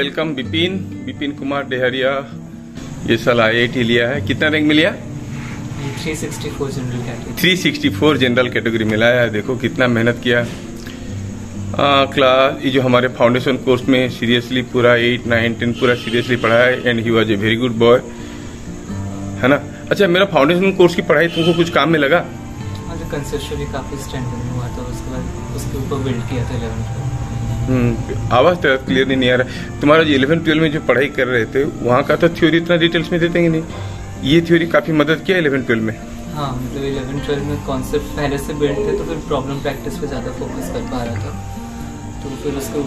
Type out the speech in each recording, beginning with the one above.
Welcome Vipin Vipin Kumar Dehariya. ये साल IIT लिया है। कितना रैंक मिला? 364 जनरल कैटेगरी। 364 जनरल कैटेगरी मिला है। देखो कितना मेहनत किया। क्लास ये जो हमारे फाउंडेशन कोर्स में सीरियसली पूरा 8, 9, 10 पूरा सीरियसली पढ़ा है and he was a very good boy, है ना। अच्छा, मेरा फाउंडेशन कोर्स की पढ़ाई तुमको कुछ काम में लगा? हाँ, जो कंसेप्चुअली काफी स्ट्रेंथन हुआ था, उसके बाद उसके ऊपर बिल्ड किया था 11th। आवाज तो क्लियर नहीं आ रहा। तुम्हारा जो 11, 12 में जो पढ़ाई कर रहे थे वहाँ का तो थ्योरी इतना डिटेल्स में देते ही नहीं। ये थ्योरी काफी मदद किया 11, 12 में। हाँ, मतलब 11, 12 में कॉन्सेप्ट पहले से बिल्ड थे, तो फिर प्रॉब्लम प्रैक्टिस पे ज्यादा फोकस कर पा रहा था, तो फिर उसको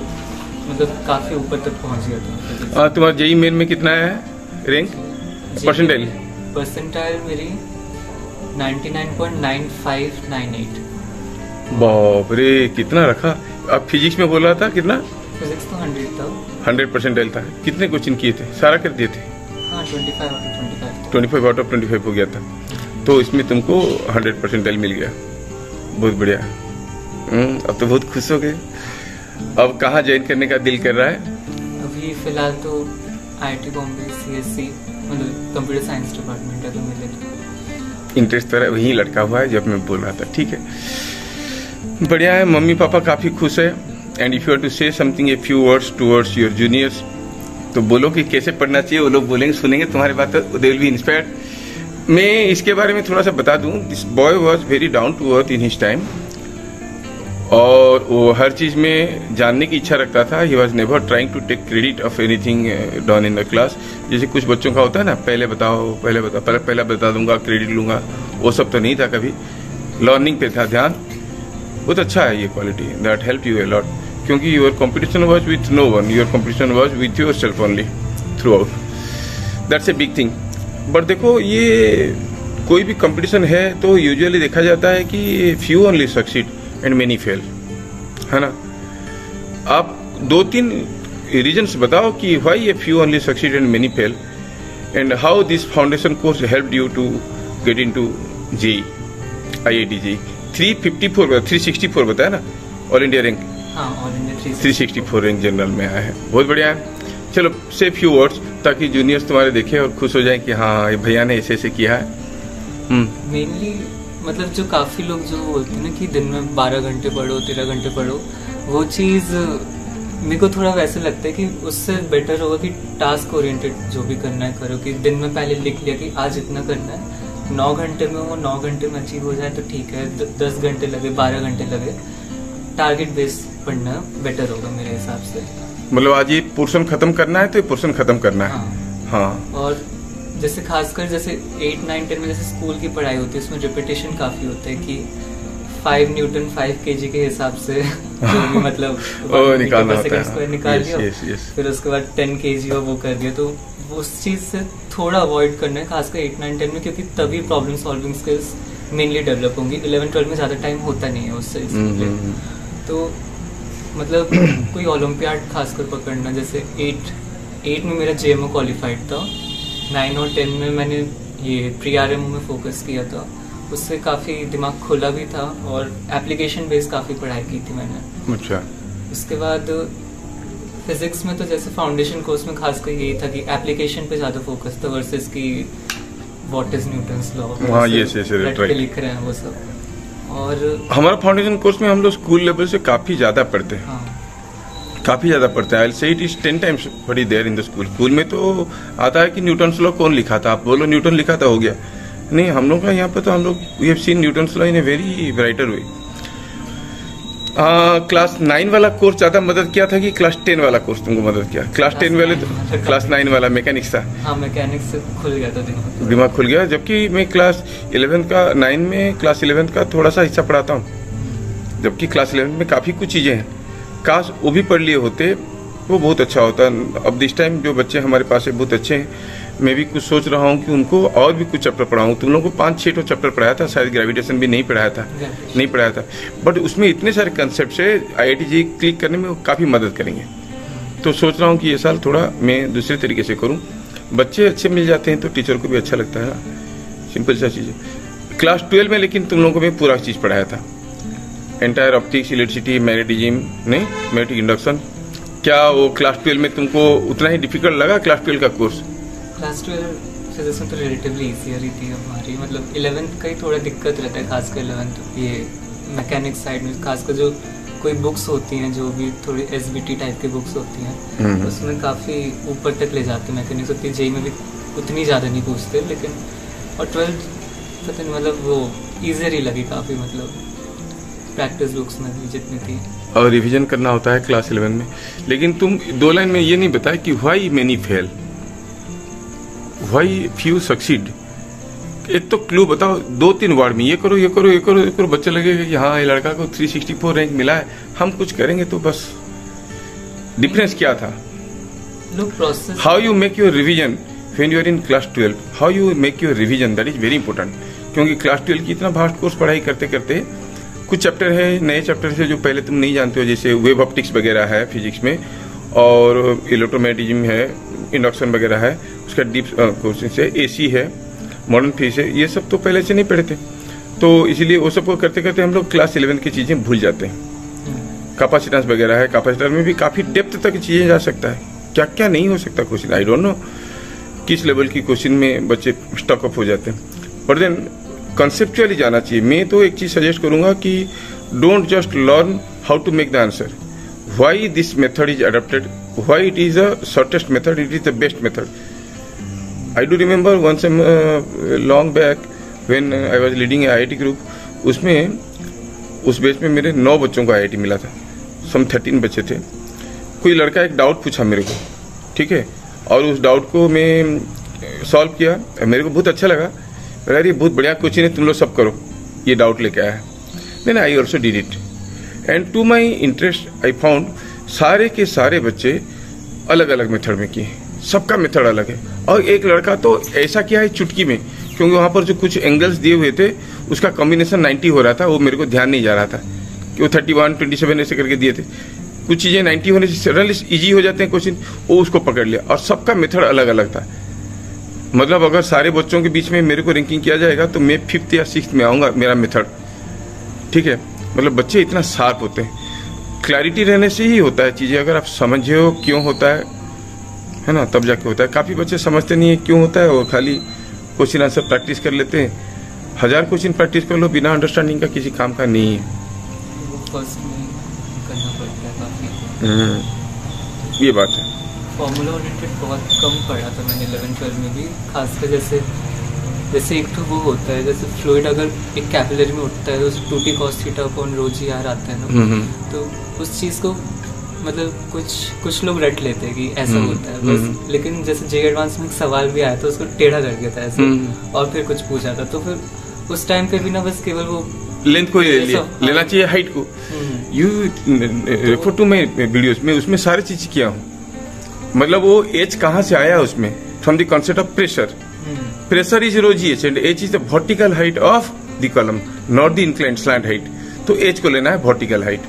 मतलब काफी ऊपर तक पहुंच गया था। तुम्हारा JEE मेन में कितना है रैंक? परसेंटाइल मेरी 99.9598। बाप रे, कितना रखा। अब फिजिक्स में बोल रहा था कितना? फिजिक्स तो 100 था। 100% था। कितने क्वेश्चन किए थे? सारा कर दिए थे? हाँ, 25 आउट ऑफ 25 हो गया था। तो इसमें तुमको 100% मिल गया। बहुत बढ़िया। अब तो बहुत खुश हो गए। अब कहाँ ज्वाइन करने का दिल कर रहा है? अभी फिलहाल तो IIT बॉम्बे CSC मतलब कंप्यूटर साइंस डिपार्टमेंट है, तो मेरे इंटरेस्ट तो वही लटका हुआ है जब मैं बोल रहा था। ठीक है, बढ़िया है। मम्मी पापा काफी खुश है। And if you are to say something a few words towards your juniors, तो बोलो कि कैसे पढ़ना चाहिए। वो लोग बोलेंगे, सुनेंगे तुम्हारी बात, दे विल बी इंस्पायर्ड। मैं इसके बारे में थोड़ा सा बता दूं। This boy was very down to earth in his time, और वो हर चीज में जानने की इच्छा रखता था। He was never trying to take credit of anything done in the class. जैसे कुछ बच्चों का होता है ना, पहले बता दूंगा, क्रेडिट लूंगा। वो सब तो नहीं था कभी। लर्निंग पे था ध्यान। बहुत अच्छा है ये quality, that help you a lot. क्योंकि your competition was with no one, your competition was with yourself only throughout. That's a big thing. But देखो, ये कोई भी कंपटीशन है तो यूजुअली देखा जाता है कि few only succeed and many fail, है ना। आप 2-3 रीजन्स बताओ कि why a few only succeed and many fail, and how this foundation course helped you to get into JEE, IIT JEE। 364 बताया ना, ऑल इंडिया रैंक। हाँ, all India 364 rank general में आया है। बहुत बढ़िया है। चलो से फ्यू वर्ड्स, ताकि जूनियर्स तुम्हारे देखें और खुश हो जाएं कि हाँ, ये भैया ने ऐसे किया है। मेनली मतलब जो काफी लोग जो बोलते हैं ना कि दिन में 12 घंटे पढ़ो, 13 घंटे पढ़ो, वो चीज मेरे को थोड़ा वैसे लगता है कि उससे बेटर होगा कि टास्क ओरिएंटेड जो भी करना है करो। कि दिन में पहले लिख लिया कि आज इतना करना है, 9 घंटे में वो 9 घंटे में अचीव हो जाए तो ठीक है। 10 घंटे लगे, 12 घंटे लगे, टारगेट बेस पढ़ना बेटर होगा मेरे हिसाब से। मतलब आज ये पोर्शन खत्म करना है तो ये पोर्शन खत्म करना है। हाँ। और जैसे खासकर जैसे 8, 9, 10 में जैसे स्कूल की पढ़ाई होती है, उसमें रिपीटेशन काफी होता है कि 5 न्यूटन 5 kg के हिसाब से जो भी मतलब निकालना होता है। निकाल दिया, फिर उसके बाद 10 kg वो कर दिया। तो उस चीज से थोड़ा अवॉइड करना है, खासकर 8, 9, 10 में, क्योंकि तभी problem solving skills mainly develop होंगी। 11, 12 में ज्यादा टाइम होता नहीं है उससे। तो मतलब कोई ओलंपियाड खासकर पकड़ना, जैसे 8 में मेरा JMO क्वालिफाइड था, 9 और 10 में मैंने ये pre-RMO में फोकस किया था। उससे काफी दिमाग खुला भी था और एप्लीकेशन बेस्ड काफी पढ़ाई की थी मैंने। अच्छा। उसके बाद फिजिक्स में तो जैसे फाउंडेशन कोर्स में खासकर यही था कि एप्लीकेशन पे ज्यादा फोकस था वर्सेस की व्हाट इज न्यूटन्स लॉ। हाँ, ये लिख रहे हैं वो सब। और हमारा फाउंडेशन कोर्स में हम लोग स्कूल लेवल से काफी ज्यादा पढ़ते हैं। काफी ज्यादा पढ़ते हैं। आई से इट इज 10 times बड़ी देर इन द स्कूल में तो आता है कि न्यूटन्स लॉ कौन लिखा था। आप बोलो न्यूटन लिखा था, हो गया। नहीं, हम लोग का यहाँ पे तो हम लोग we have seen Newton's law in a very brighter way. Class 9 वाला कोर्स ज्यादा मदद किया था कि क्लास 10 वाला कोर्स तुमको मदद किया? क्लास 10 वाले तो क्लास 9 वाला मैकेनिक्स था। हाँ, मैकेनिक्स से खुल गया था दिमाग खुल गया। जबकि मैं क्लास 11 का 9 में क्लास 11 का थोड़ा सा हिस्सा पढ़ाता हूँ, जबकि क्लास 11 में काफी कुछ चीजें हैं। काश वो भी पढ़ लिए होते, वो बहुत अच्छा होता। अब दिस टाइम जो बच्चे हमारे पास है बहुत अच्छे हैं। मैं भी कुछ सोच रहा हूँ कि उनको और भी कुछ चैप्टर पढ़ाऊँ। तुम लोगों को 5-6 चैप्टर पढ़ाया था, शायद ग्रेविटेशन भी नहीं पढ़ाया था। बट उसमें इतने सारे कंसेप्ट है, IIT JEE क्लिक करने में वो काफी मदद करेंगे। तो सोच रहा हूँ कि ये साल थोड़ा मैं दूसरे तरीके से करूँ। बच्चे अच्छे मिल जाते हैं तो टीचर को भी अच्छा लगता है ना। सिंपल सा चीज है। क्लास 12 में लेकिन तुम लोगों को मैं पूरा चीज पढ़ाया था। एंटायर ऑप्टिक्स, इलेक्ट्रिसिटी, मैग्नेटिज्म नहीं, मैग्नेटिक इंडक्शन, क्या वो क्लास 12 में तुमको उतना ही डिफिकल्ट लगा क्लास 12 का कोर्स? क्लास 12 फिजिक्स में तो रिलेटिवली ईजियर ही थी हमारी, मतलब 11th का ही थोड़ा दिक्कत रहता है, खासकर 11th ये मैकेनिक्स साइड में, खासकर जो कोई बुक्स होती हैं जो भी थोड़ी SBT टाइप की बुक्स होती हैं उसमें काफ़ी ऊपर तक ले जाते हैं मैकेनिक्स, उतनी जेई में भी उतनी ज़्यादा नहीं पूछते, लेकिन और 12th पता नहीं मतलब वो ईजियर ही लगी काफ़ी, मतलब प्रैक्टिस बुक्स में भी जितनी थी। और रिवीजन करना होता है क्लास 11 में। लेकिन तुम 2 लाइन में ये नहीं बताया कि why many fail, why few succeed. एक तो क्लू बताओ, 2-3 वर्ड में ये करो ये करो ये करो ये करो, बच्चे लगेगा कि हाँ ये लड़का को 364 रैंक मिला है, हम कुछ करेंगे तो बस। डिफरेंस क्या था? Look process, how you make your revision when you are in class 12, how you make your revision, that is very important. क्योंकि क्लास 12 की इतना भास्ट कोर्स पढ़ाई करते करते कुछ चैप्टर है, नए चैप्टर है जो पहले तुम नहीं जानते हो, जैसे वेव ऑप्टिक्स वगैरह है फिजिक्स में, और इलेक्ट्रोमैग्नेटिज्म है, इंडक्शन वगैरह है, उसका डीप कोर्सेज है, AC है, मॉडर्न फिजिक्स है, ये सब तो पहले से नहीं पढ़े थे, तो इसीलिए वो सब को करते करते हम लोग क्लास 11 की चीजें भूल जाते हैं। कैपेसिटेंस वगैरह है, कैपेसिटर में भी काफी डेप्थ तक चीजें जा सकता है, क्या क्या नहीं हो सकता क्वेश्चन, आई डोंट नो किस लेवल की क्वेश्चन में बच्चे स्टक अप हो जाते हैं। पर देन कंसेप्चुअली जाना चाहिए। मैं तो एक चीज सजेस्ट करूंगा कि don't just learn how to make the answer, why this method is adopted, why it is the shortest method, it is the best method. I do remember once long back when I was leading a IIT group, उसमें उस बेच में मेरे 9 बच्चों को IIT मिला था, सम 13 बच्चे थे। कोई लड़का एक डाउट पूछा मेरे को, ठीक है, और उस डाउट को मैं सॉल्व किया, मेरे को बहुत अच्छा लगा, यार ये बहुत बढ़िया क्वेश्चन है, तुम लोग सब करो, ये डाउट लेके आया। Then I also did it, and to my interest I found सारे के सारे बच्चे अलग अलग मेथड में किए, सबका मेथड अलग है। और एक लड़का तो ऐसा किया है चुटकी में, क्योंकि वहां पर जो कुछ एंगल्स दिए हुए थे उसका कॉम्बिनेशन 90 हो रहा था, वो मेरे को ध्यान नहीं जा रहा था कि वो 31, 27 ऐसे करके दिए थे। कुछ चीजें 90 होने से सडनली इजी हो जाते हैं क्वेश्चन, वो उसको पकड़ लिया, और सबका मेथड अलग अलग था। मतलब अगर सारे बच्चों के बीच में मेरे को रैंकिंग किया जाएगा तो मैं 5th या 6th में आऊंगा, मेरा मेथड, ठीक है। मतलब बच्चे इतना शार्प होते हैं, क्लैरिटी रहने से ही होता है चीजें, अगर आप समझे हो क्यों होता है ना, तब जाके होता है। काफी बच्चे समझते नहीं है क्यों होता है, वो खाली क्वेश्चन आंसर प्रैक्टिस कर लेते हैं। 1000 क्वेश्चन प्रैक्टिस कर लो, बिना अंडरस्टैंडिंग का किसी काम का नहीं है। ये बात है। फॉर्मूला ओरिएंटेड बहुत कम पढ़ा था मैंने 11th-12 में भी, खासकर जैसे एक तो वो होता है, जैसे फ्लूइड अगर एक कैपिलरी में उठता है तो 2t cos theta upon rho g r आता है ना, तो उस चीज़ को मतलब कुछ लोग रट लेते हैं कि ऐसा होता है बस, लेकिन जैसे जे एडवांस में एक सवाल भी आया था, उसको टेढ़ा कर दिया था ऐसे, और फिर कुछ पूछा था, तो फिर उस टाइम पे भी ना बस केवल वो लेंथ को लेना चाहिए, हाइट को। You refer to my videos में, उसमें सारी चीज किया हूँ। मतलब वो एच कहाँ से आया उसमें, from the concept of pressure, pressure is rho g h, and h is the vertical height of the column, not the inclined slant height. तो एच को लेना है वर्टिकल हाइट।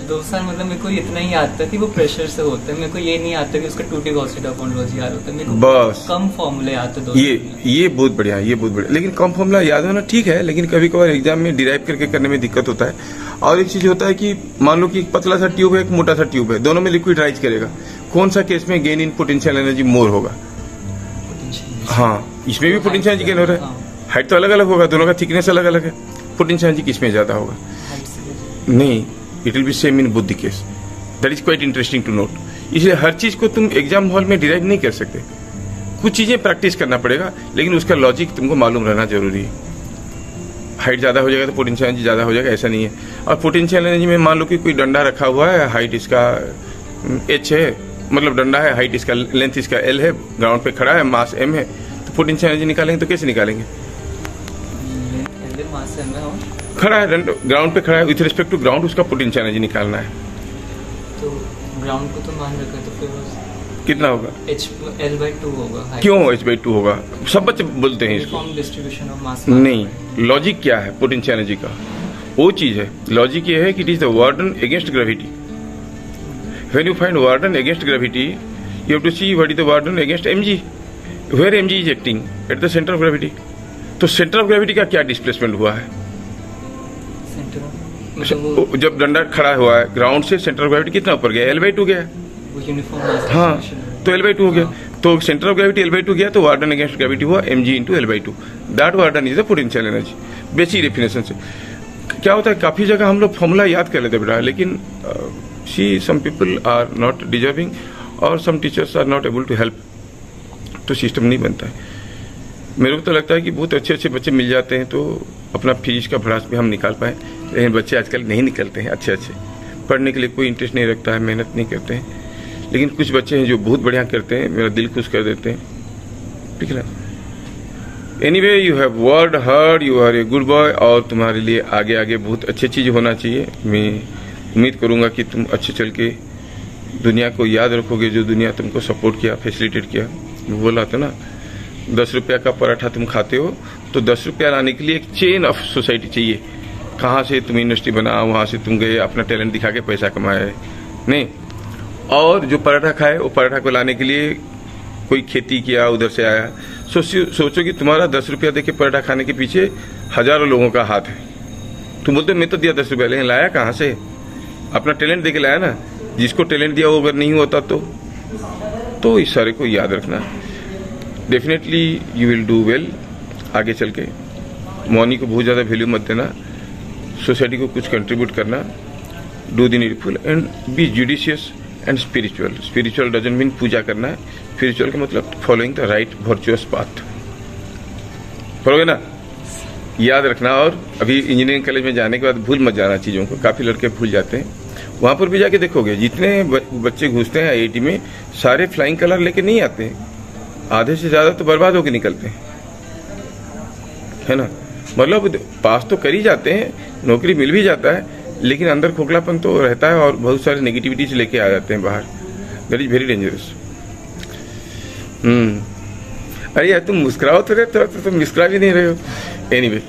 2 साल मतलब मेरे को इतना ही आता कि वो प्रेशर से होता है, मेरे को ये नहीं आता कि उसका 2t cos theta upon rho g r होता है, मेरे को बस कम फॉर्मूले आते हैं। ये बहुत बढ़िया, ये बहुत बढ़िया। लेकिन कम फॉर्मूला याद होना ठीक है, लेकिन कभी कभार एग्जाम में डिराइव करके करने में दिक्कत होता है। और एक चीज होता है कि मान लो कि एक पतला सा ट्यूब है, एक मोटा सा ट्यूब है, दोनों में लिक्विड राइज करेगा, कौन सा केस में गेन इन पोटेंशियल एनर्जी मोर होगा? हाँ, इसमें भी पोटेंशियल एनर्जी गेन हो रहा है, हाइट तो अलग अलग होगा, दोनों का थिकनेस अलग अलग है, पोटेंशियल एनर्जी किसमें ज्यादा होगा? नहीं, it will be same in both the case. That is quite interesting to note. इसलिए हर चीज को तुम एग्जाम हॉल में डिराइव नहीं कर सकते, कुछ चीजें प्रैक्टिस करना पड़ेगा, लेकिन उसका लॉजिक तुमको मालूम रहना जरूरी है। हाइट ज्यादा हो जाएगा तो पोटेंशियल एनर्जी ज्यादा हो जाएगा, ऐसा नहीं है। और पोटेंशियल एनर्जी में मान लो कि कोई डंडा रखा हुआ है, हाइट इसका h है, मतलब डंडा है, हाइट इसका, लेंथ इसका l है, ग्राउंड पे खड़ा है, मास m है, तो पोटेंशियल एनर्जी निकालेंगे तो कैसे निकालेंगे? खड़ा है, ग्राउंड पे खड़ा है, विथ रिस्पेक्ट टू ग्राउंड उसका पोटेंशियल एनर्जी निकालना है। तो ग्राउंड को तो मान रखा है, तो फिर कितना होगा? L/2 होगा। क्यों H/2 होगा? सब बच्चे बोलते हैं इसको। Distribution of mass. नहीं, लॉजिक क्या है पोटेंशियल एनर्जी का? वो चीज है, लॉजिक ये है कि it is the work done against gravity. When you find work done against gravity, you have to see what is the work done against mg, where mg is acting at the centre of gravity. तो centre of gravity का क्या displacement हुआ है? जब डंडा खड़ा हुआ है, ग्राउंड से सेंटर ऑफ ग्रेविटी कितना ऊपर गया? L/2 गया। वो यूनिफॉर्म। हाँ, तो L/2 हो गया। तो सेंटर ऑफ ग्रेविटी L/2 गया, तो वार्डन अगेंस्ट ग्रेविटी हुआ mg into L/2। That warden is the potential energy. Basic definition से क्या होता है, काफी जगह हम लोग फॉर्मूला याद कर लेते बेटा, लेकिन some people are not deserving और some teachers are not able to help, तो सिस्टम नहीं बनता है। मेरे को तो लगता है कि बहुत अच्छे अच्छे बच्चे मिल जाते हैं तो अपना फीस का भड़ास भी हम निकाल पाए, लेकिन बच्चे आजकल नहीं निकलते हैं अच्छे अच्छे, पढ़ने के लिए कोई इंटरेस्ट नहीं रखता है, मेहनत नहीं करते हैं। लेकिन कुछ बच्चे हैं जो बहुत बढ़िया करते हैं, मेरा दिल खुश कर देते हैं, ठीक है ना। Anyway, you have worked hard, you are a good boy, और तुम्हारे लिए आगे आगे बहुत अच्छी चीज होना चाहिए। मैं उम्मीद करूंगा कि तुम अच्छे चल के दुनिया को याद रखोगे, जो दुनिया तुमको सपोर्ट किया, फैसिलिटेट किया। वो बोला था ना, 10 रुपया का पराठा तुम खाते हो, तो 10 रुपया लाने के लिए एक चेन ऑफ सोसाइटी चाहिए। कहाँ से तुम इंडस्ट्री बना, वहां से तुम गए अपना टैलेंट दिखा के पैसा कमाए, नहीं। और जो पराठा खाए, वो पराठा को लाने के लिए कोई खेती किया, उधर से आया। सोचो कि तुम्हारा 10 रुपया देके पराठा खाने के पीछे हजारों लोगों का हाथ है। तुम बोलते मैं तो दिया 10 रुपया, लेकिन लाया कहाँ से? अपना टैलेंट देके लाया ना। जिसको टैलेंट दिया वो अगर नहीं होता तो इस सारे को याद रखना। Definitely you will do well आगे चल के। मनी को बहुत ज्यादा वैल्यू मत देना, सोसाइटी को कुछ कंट्रीब्यूट करना, do the needful and be judicious and spiritual. Spiritual doesn't mean पूजा करना है, स्पिरिचुअल का मतलब following the right virtuous path. फॉलोगे ना, याद रखना। और अभी इंजीनियरिंग कॉलेज में जाने के बाद भूल मत जाना चीजों को, काफी लड़के भूल जाते हैं। वहां पर भी जाके देखोगे, जितने बच्चे घुसते हैं IIT में, सारे फ्लाइंग कलर लेके नहीं आते हैं, आधे से ज्यादा तो बर्बाद होकर निकलते हैं, है ना। मतलब पास तो कर ही जाते हैं, नौकरी मिल भी जाता है, लेकिन अंदर खोखलापन तो रहता है और बहुत सारी नेगेटिविटी से लेके आ जाते हैं बाहर। That is very dangerous. अरे यार तुम मुस्कुराओ तो रहे, तो तुम मुस्कुरा भी नहीं रहे हो। एनीवे,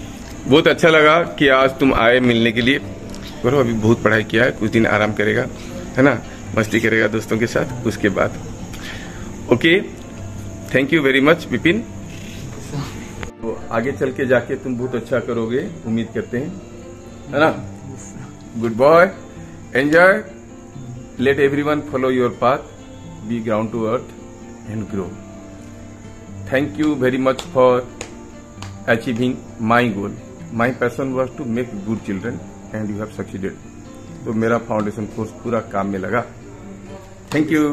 बहुत अच्छा लगा कि आज तुम आए मिलने के लिए। करो, अभी बहुत पढ़ाई किया है, कुछ दिन आराम करेगा, है ना, मस्ती करेगा दोस्तों के साथ, उसके बाद okay. Thank you very much Vipin. तो आगे चल के जाके तुम बहुत अच्छा करोगे, उम्मीद करते हैं, है ना। Good boy, enjoy, let everyone follow your path, be ground to earth and grow. Thank you very much for achieving my goal. My passion was to make good children and you have succeeded. तो मेरा foundation course पूरा काम में लगा। Thank you.